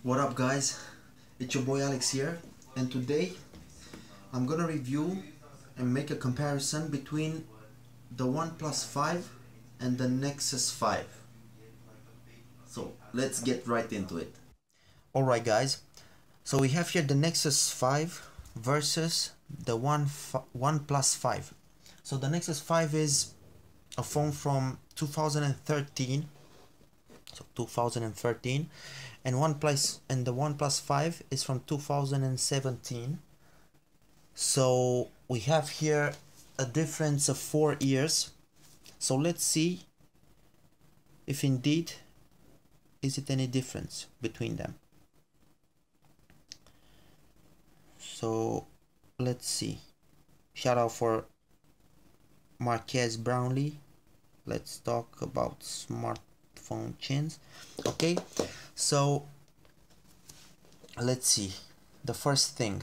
What up guys, it's your boy Alex here, and today I'm gonna review and make a comparison between the OnePlus 5 and the Nexus 5. So let's get right into it. Alright guys, so we have here the Nexus 5 versus the OnePlus 5. So the Nexus 5 is a phone from 2013, and the OnePlus 5 is from 2017. So we have here a difference of 4 years. So let's see if indeed is it any difference between them. So let's see. Shout out for Marquez Brownlee. Let's talk about smartphone chins. Okay, so let's see. The first thing,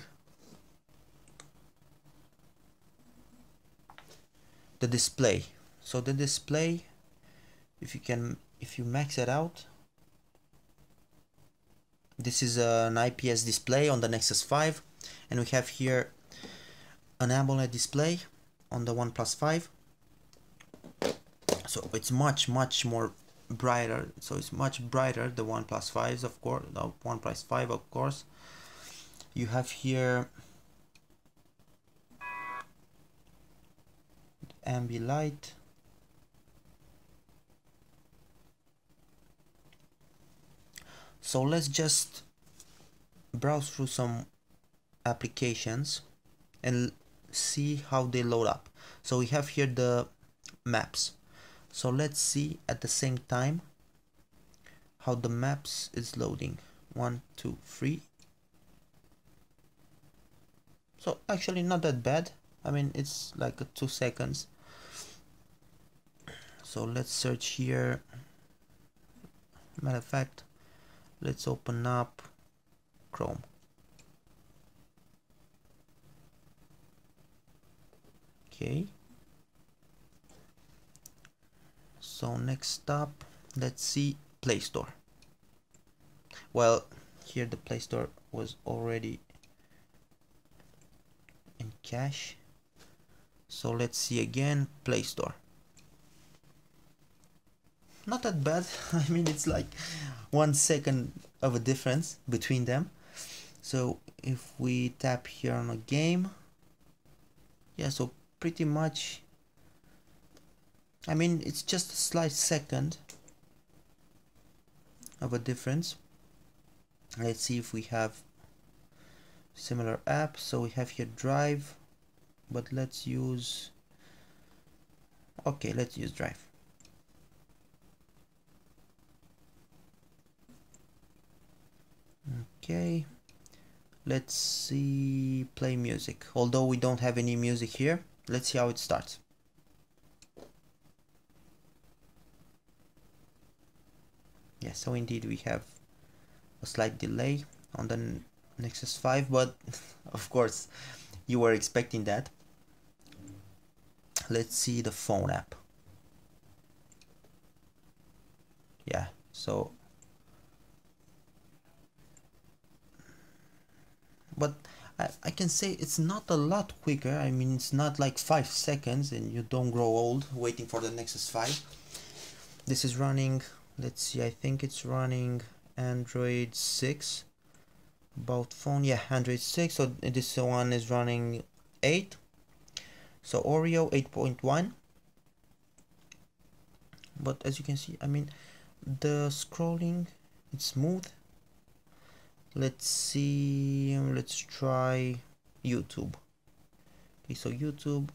the display. So the display, if you max it out, this is an IPS display on the Nexus 5, and we have here an AMOLED display on the OnePlus 5. So it's much more brighter. So it's much brighter, the OnePlus 5, of course, the OnePlus 5, of course. You have here ambient light. So let's just browse through some applications and see how they load up. So we have here the maps. So let's see at the same time how the maps is loading. 1, 2, 3. So actually not that bad. I mean, it's like 2 seconds. So let's search here. Matter of fact, let's open up Chrome. Okay. So next up, let's see Play Store. Well, here the Play Store was already in cache. So let's see again Play Store. Not that bad. I mean, it's like 1 second of a difference between them. So if we tap here on a game, yeah, so pretty much, I mean, it's just a slight second of a difference. Let's see if we have similar apps. So we have here Drive, but let's use, okay, let's use Drive. Okay, let's see play music. Although we don't have any music here, let's see how it starts. Yeah, so indeed we have a slight delay on the Nexus 5, but of course you were expecting that. Let's see the phone app. Yeah, so but I can say it's not a lot quicker. I mean, it's not like 5 seconds and you don't grow old waiting for the Nexus 5. This is running, let's see, I think it's running Android 6. About phone, yeah, Android 6. So this one is running 8. So Oreo 8.1. But as you can see, I mean, the scrolling, it's smooth. Let's see, let's try YouTube. Okay, so YouTube,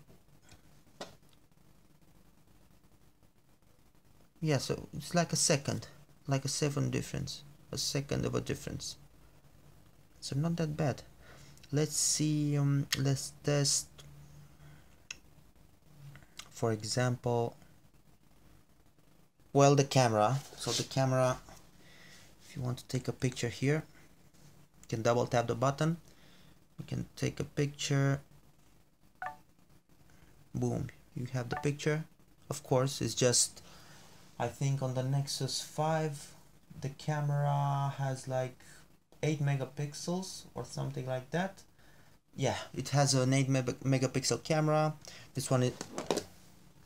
yeah, so it's like a second, like a second of a difference. So not that bad. Let's see, let's test, for example, well, the camera. So the camera, if you want to take a picture here, you can double tap the button, you can take a picture, boom, you have the picture. Of course, it's just, I think on the Nexus 5 the camera has like 8 megapixels or something like that. Yeah, it has an 8 megapixel camera. This one, it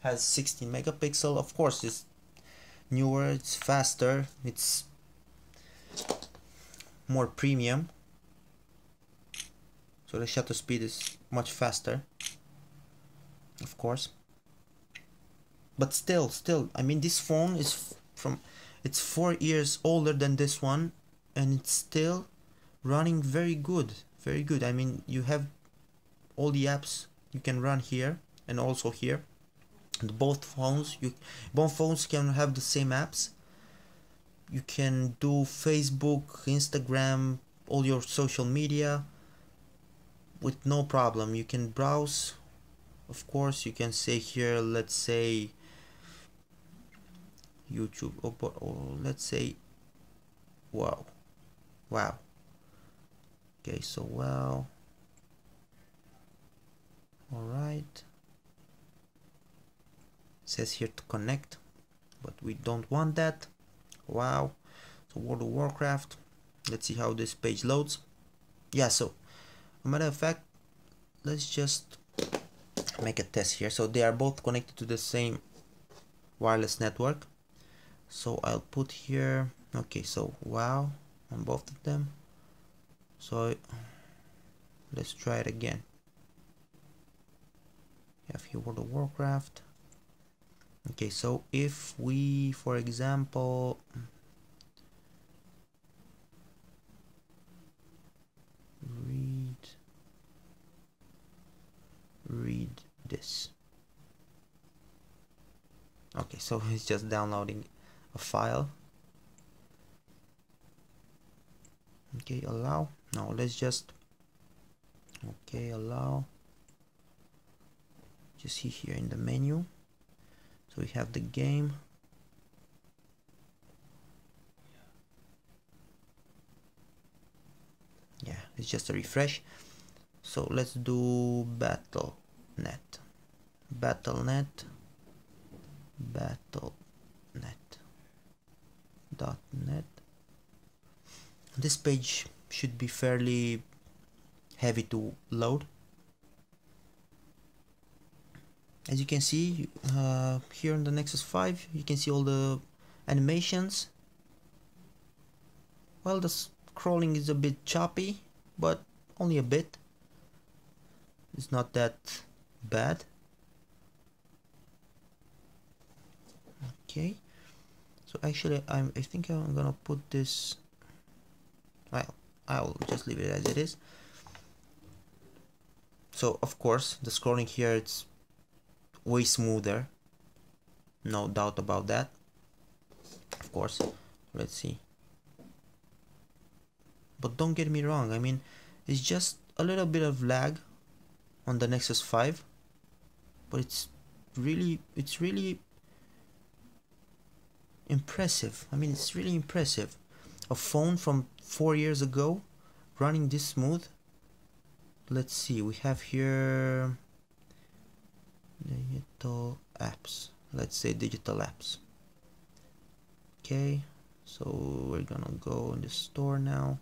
has 16 megapixel. Of course, it's newer, it's faster, it's more premium, so the shutter speed is much faster, of course. But still, I mean, this phone is it's 4 years older than this one, and it's still running very good, very good. I mean, you have all the apps you can run here and also here. And both phones can have the same apps. You can do Facebook, Instagram, all your social media with no problem. You can browse, of course. You can say here, let's say YouTube, or let's say wow. Okay, so wow. All right. It says here to connect, but we don't want that. Wow. So World of Warcraft. Let's see how this page loads. Yeah, so a matter of fact, let's just make a test here. So they are both connected to the same wireless network. So I'll put here, okay, so wow on both of them. So let's try it again. We have here World of Warcraft. Okay, so if we, for example, read this. Okay, so it's just downloading a file. Okay, allow. Now let's just, okay, allow. Just see here in the menu. So we have the game. Yeah, it's just a refresh. So let's do Battle.net. Battle.net. This page should be fairly heavy to load. As you can see here on the Nexus 5, you can see all the animations. Well, the scrolling is a bit choppy, but only a bit. It's not that bad. Okay, so actually I think I'm gonna put this, well, I'll just leave it as it is. So of course the scrolling here, it's way smoother, no doubt about that. Of course, let's see. But don't get me wrong, I mean, it's just a little bit of lag on the Nexus 5, but it's really impressive. I mean, it's really impressive. A phone from 4 years ago running this smooth. Let's see, we have here digital apps. Let's say digital apps. Okay, so we're gonna go in the store now.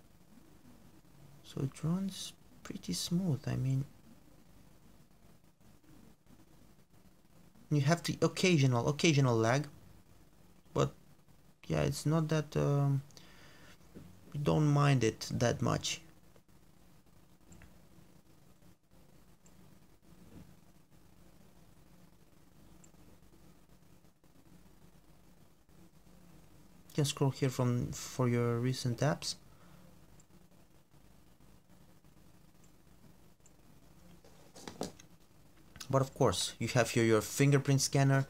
So it runs pretty smooth. I mean, you have the occasional lag, but yeah, it's not that you don't mind it that much. You can scroll here for your recent apps. But of course, you have here your fingerprint scanner.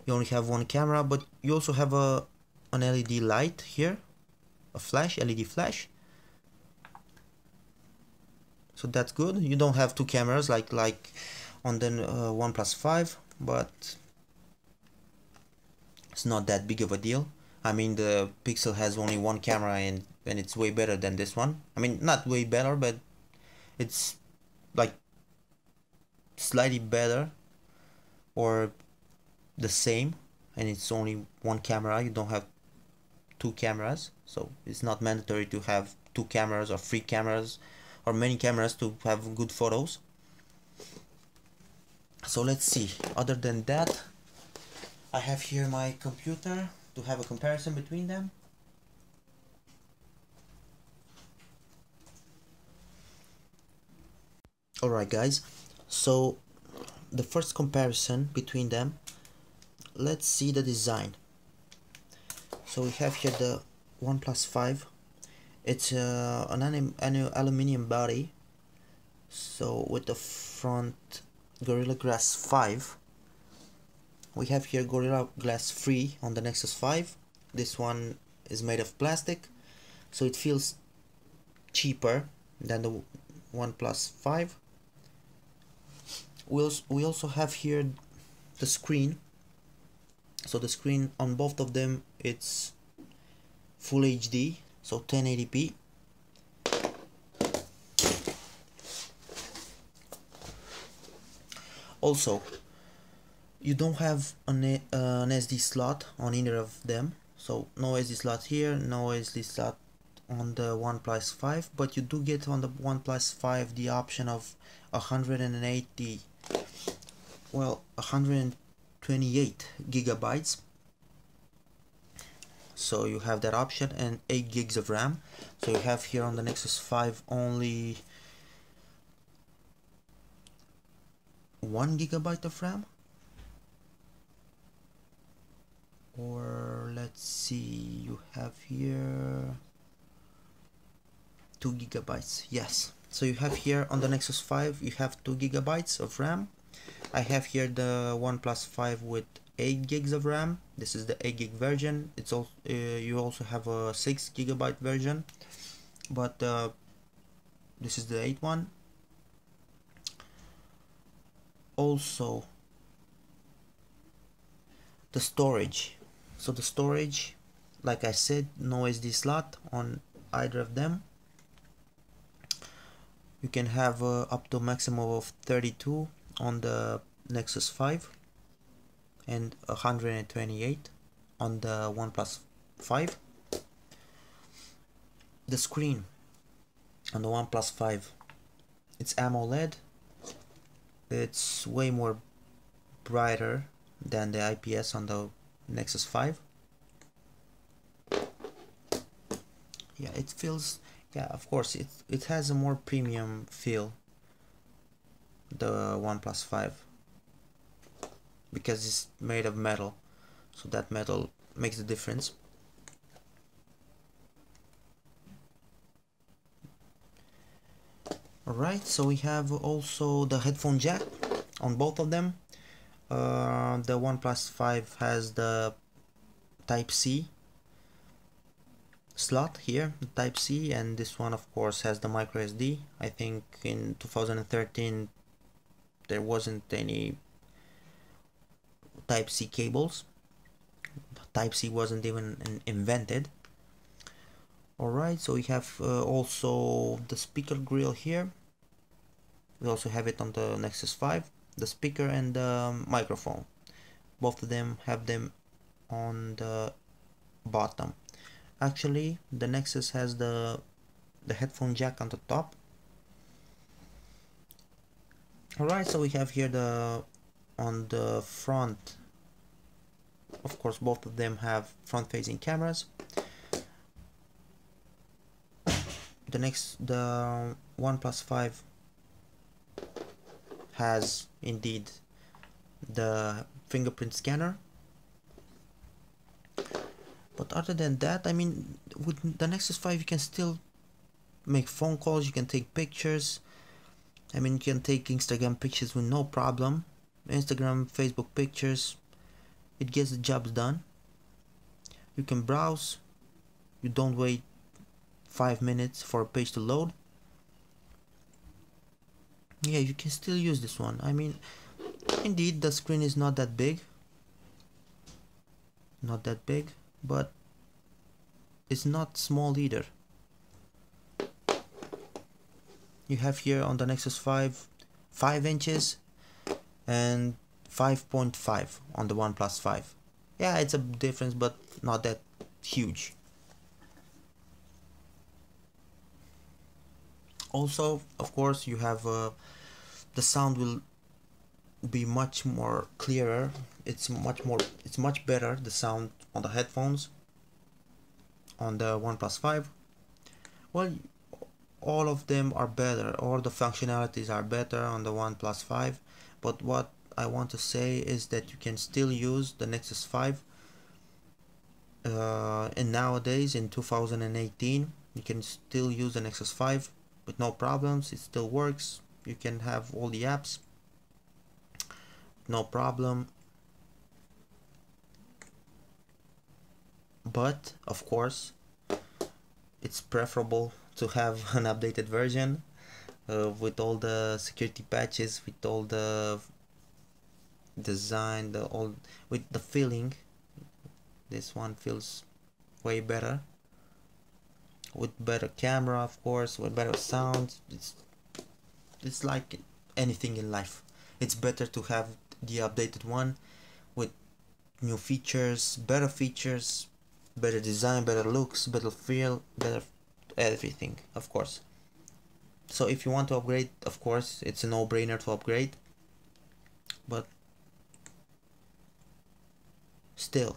You only have one camera, but you also have an LED light here, a flash, LED flash. So that's good. You don't have two cameras like on the OnePlus 5, but it's not that big of a deal. I mean, the Pixel has only one camera, and it's way better than this one. I mean, not way better, but it's like slightly better or the same, and it's only one camera. You don't have two cameras, so it's not mandatory to have 2 cameras or 3 cameras or many cameras to have good photos. So let's see. Other than that, I have here my computer to have a comparison between them. Alright guys, so the first comparison between them, let's see the design. So we have here the OnePlus 5. It's an aluminum body, so with the front Gorilla Glass 5. We have here Gorilla Glass 3 on the Nexus 5. This one is made of plastic, so it feels cheaper than the OnePlus 5. We also have here the screen. So the screen on both of them, it's full HD, so 1080p. Also, you don't have an SD slot on either of them, so no SD slot here, no SD slot on the OnePlus 5, but you do get on the OnePlus 5 the option of 128 gigabytes. So you have that option, and 8 gigs of RAM. So you have here on the Nexus 5 only 1 gigabyte of RAM, or let's see, you have here 2 gigabytes. Yes, so you have here on the Nexus 5 you have 2 gigabytes of RAM. I have here the OnePlus 5 with 8 gigs of RAM. This is the 8 gig version. It's also you also have a 6 gigabyte version, but this is the 8 one. Also, the storage. So the storage, like I said, no SD slot on either of them. You can have up to a maximum of 32 on the Nexus 5 and 128 on the OnePlus 5. The screen on the OnePlus 5, it's AMOLED. It's way more brighter than the IPS on the Nexus 5. Yeah, it feels, yeah, of course it has a more premium feel, the OnePlus 5, because it's made of metal, so that metal makes the difference. Alright, so we have also the headphone jack on both of them. The OnePlus 5 has the Type-C slot here, Type-C, and this one of course has the micro SD. I think in 2013 there wasn't any Type-C cables. Type-C wasn't even invented. Alright, so we have also the speaker grill here. We also have it on the Nexus 5, the speaker and the microphone. Both of them have them on the bottom. Actually, the Nexus has the headphone jack on the top. Alright, so we have here on the front, of course both of them have front facing cameras. The OnePlus 5 has indeed the fingerprint scanner, but other than that, I mean, with the Nexus 5 you can still make phone calls, you can take pictures. I mean, you can take Instagram pictures with no problem. Instagram, Facebook pictures, it gets the jobs done. You can browse, you don't wait 5 minutes for a page to load. Yeah, you can still use this one. I mean, indeed the screen is not that big, but it's not small either. You have here on the Nexus 5 inches and 5.5 on the OnePlus 5. Yeah, it's a difference, but not that huge. Also, of course, you have the sound will be much more clearer. It's much better, the sound on the headphones on the OnePlus 5. Well, all of them are better, all the functionalities are better on the OnePlus 5, but what I want to say is that you can still use the Nexus 5 and nowadays in 2018 you can still use the Nexus 5 with no problems. It still works. You can have all the apps, no problem. But of course it's preferable to have an updated version with all the security patches, with all the design, with the feeling. This one feels way better, with better camera, of course, with better sound. It's like anything in life. It's better to have the updated one with new features, better design, better looks, better feel, better everything, of course. So if you want to upgrade, of course, it's a no-brainer to upgrade. But still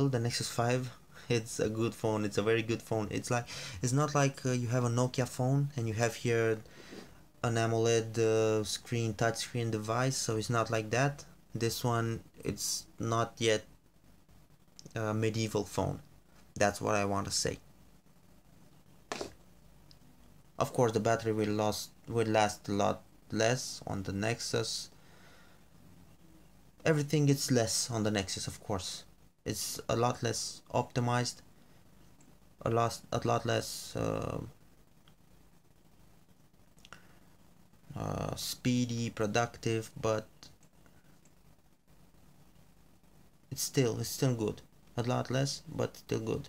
the Nexus 5, it's a good phone. It's a very good phone. It's not like you have a Nokia phone and you have here an AMOLED screen, touchscreen device. So it's not like that. This one, it's not yet a medieval phone. That's what I want to say. Of course, the battery will last a lot less on the Nexus. Everything is less on the Nexus, of course. It's a lot less optimized, a lot less speedy, productive, but it's still good. A lot less, but still good.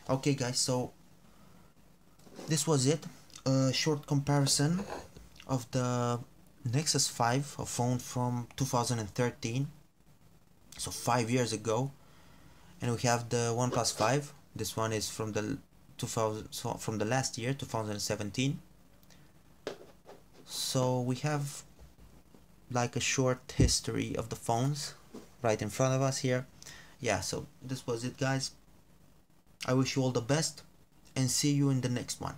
Okay guys, so this was it. A short comparison of the Nexus 5, a phone from 2013, so 5 years ago, and we have the OnePlus 5. This one is from the from the last year, 2017. So we have like a short history of the phones right in front of us here. Yeah, so this was it guys. I wish you all the best and see you in the next one.